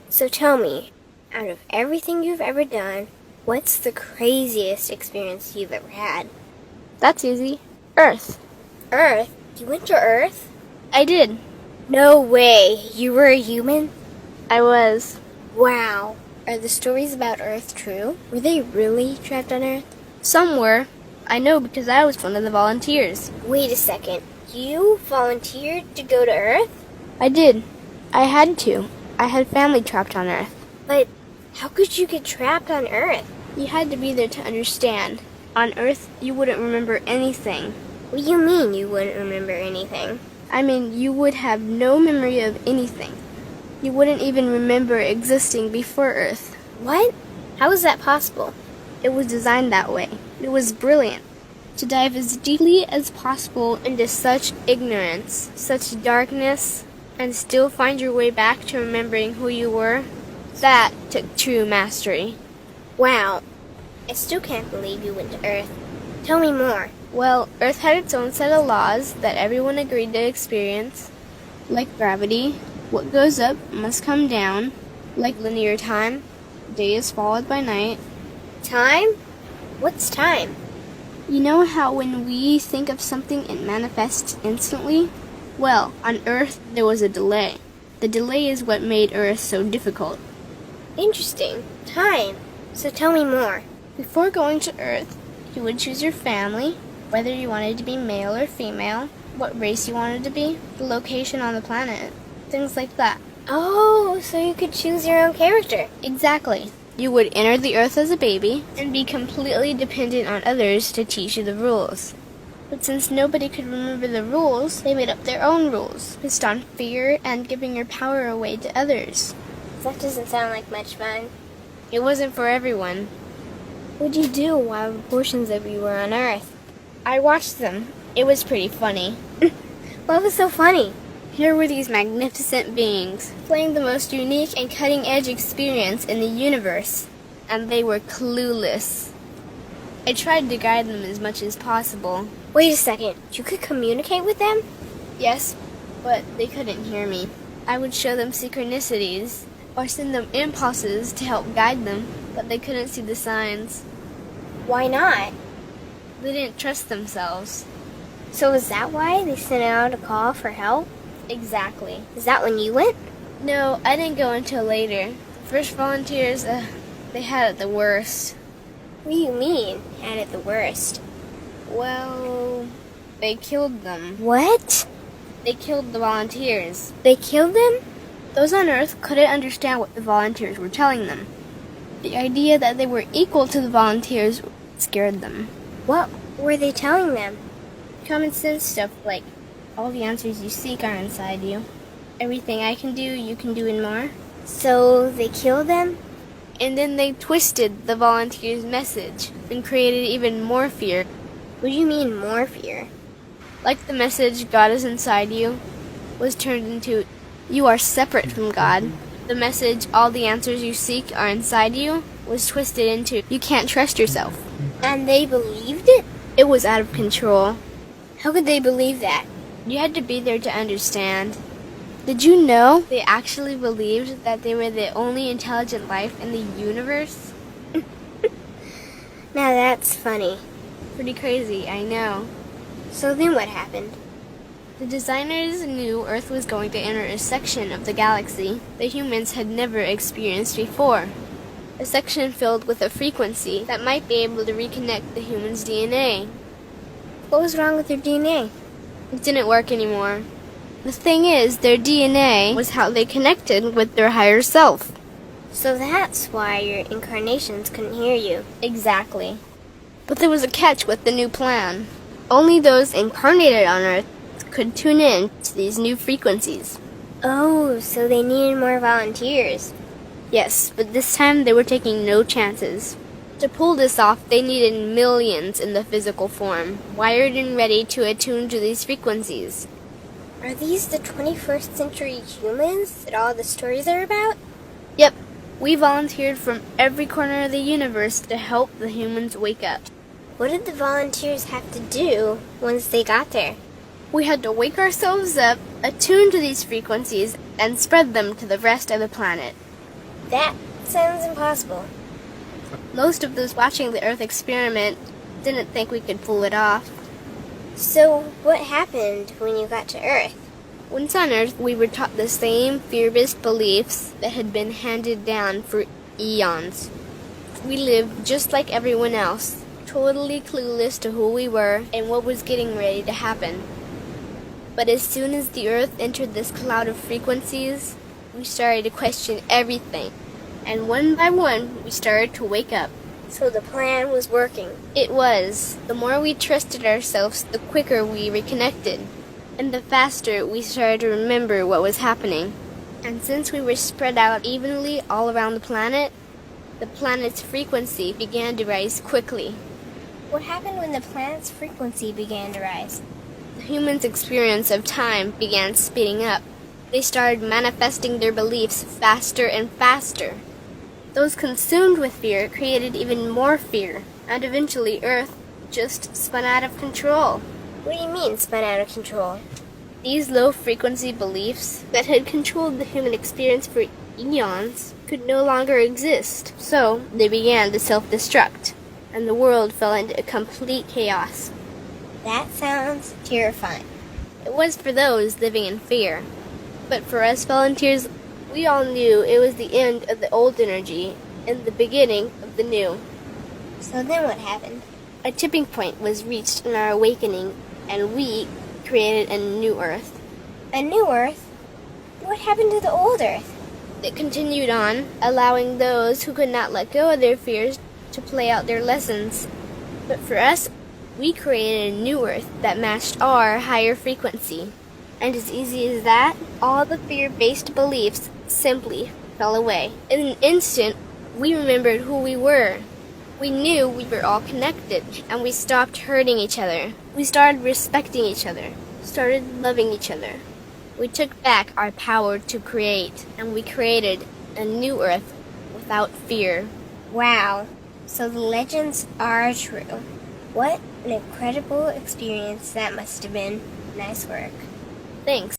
So tell me, out of everything you've ever done, what's the craziest experience you've ever had? That's easy. Earth. Earth? You went to Earth? I did. No way. You were a human? I was. Wow. Are the stories about Earth true? Were they really trapped on Earth? Some were. I know because I was one of the volunteers. Wait a second. You volunteered to go to Earth? I did. I had to. I had family trapped on Earth. But how could you get trapped on Earth? You had to be there to understand. On Earth, you wouldn't remember anything. What do you mean you wouldn't remember anything? I mean, you would have no memory of anything. You wouldn't even remember existing before Earth. What? How is that possible? It was designed that way. It was brilliant. To dive as deeply as possible into such ignorance, such darkness, and still find your way back to remembering who you were, that took true mastery. Wow. I still can't believe you went to Earth. Tell me more. Well, Earth had its own set of laws that everyone agreed to experience, like gravity. What goes up must come down, like linear time. Day is followed by night. Time? What's time? You know how when we think of something it manifests instantly? Well, on Earth there was a delay. The delay is what made Earth so difficult. Interesting. Time. So tell me more. Before going to Earth, you would choose your family, whether you wanted to be male or female, what race you wanted to be, the location on the planet, things like that. Oh, so you could choose your own character. Exactly. You would enter the Earth as a baby and be completely dependent on others to teach you the rules. But since nobody could remember the rules, they made up their own rules, based on fear and giving your power away to others. That doesn't sound like much fun. It wasn't for everyone. What'd you do while portions of you were on Earth? I watched them. It was pretty funny. What was so funny? Here were these magnificent beings, playing the most unique and cutting-edge experience in the universe, and they were clueless. I tried to guide them as much as possible. Wait a second. You could communicate with them? Yes, but they couldn't hear me. I would show them synchronicities, or send them impulses to help guide them, but they couldn't see the signs. Why not? They didn't trust themselves. So is that why they sent out a call for help? Exactly. Is that when you went? No, I didn't go until later. The first volunteers, they had it the worst. What do you mean, had it the worst? Well, they killed them. What? They killed the volunteers. They killed them? Those on Earth couldn't understand what the volunteers were telling them. The idea that they were equal to the volunteers scared them. What were they telling them? Common sense stuff like, all the answers you seek are inside you. Everything I can do, you can do and more. So they killed them? And then they twisted the volunteers' message and created even more fear. What do you mean, more fear? Like the message, God is inside you, was turned into, you are separate from God. The message, all the answers you seek are inside you, was twisted into, you can't trust yourself. And they believed it? It was out of control. How could they believe that? You had to be there to understand. Did you know they actually believed that they were the only intelligent life in the universe? Now that's funny. Pretty crazy, I know. So then what happened? The designers knew Earth was going to enter a section of the galaxy the humans had never experienced before. A section filled with a frequency that might be able to reconnect the human's DNA. What was wrong with their DNA? It didn't work anymore. The thing is, their DNA was how they connected with their higher self. So that's why your incarnations couldn't hear you. Exactly. But there was a catch with the new plan. Only those incarnated on Earth could tune in to these new frequencies. Oh, so they needed more volunteers. Yes, but this time they were taking no chances. To pull this off, they needed millions in the physical form, wired and ready to attune to these frequencies. Are these the 21st century humans that all the stories are about? Yep, we volunteered from every corner of the universe to help the humans wake up. What did the volunteers have to do once they got there? We had to wake ourselves up, attune to these frequencies, and spread them to the rest of the planet. That sounds impossible. Most of those watching the Earth experiment didn't think we could pull it off. So, what happened when you got to Earth? Once on Earth, we were taught the same fear-based beliefs that had been handed down for eons. We lived just like everyone else, totally clueless to who we were and what was getting ready to happen. But as soon as the Earth entered this cloud of frequencies, we started to question everything. And one by one, we started to wake up. So the plan was working. It was. The more we trusted ourselves, the quicker we reconnected. And the faster we started to remember what was happening. And since we were spread out evenly all around the planet's frequency began to rise quickly. What happened when the planet's frequency began to rise? The humans' experience of time began speeding up. They started manifesting their beliefs faster and faster. Those consumed with fear created even more fear, and eventually Earth just spun out of control. What do you mean, spun out of control? These low-frequency beliefs that had controlled the human experience for eons could no longer exist, so they began to self-destruct, and the world fell into complete chaos. That sounds terrifying. It was for those living in fear. But for us volunteers, we all knew it was the end of the old energy and the beginning of the new. So then what happened? A tipping point was reached in our awakening, and we created a new Earth. A new Earth? What happened to the old Earth? It continued on, allowing those who could not let go of their fears to play out their lessons. But for us, we created a new Earth that matched our higher frequency. And as easy as that, all the fear-based beliefs simply fell away. In an instant, we remembered who we were. We knew we were all connected, and we stopped hurting each other. We started respecting each other, started loving each other. We took back our power to create, and we created a new Earth without fear. Wow. So the legends are true. What an incredible experience that must have been. Nice work. Thanks.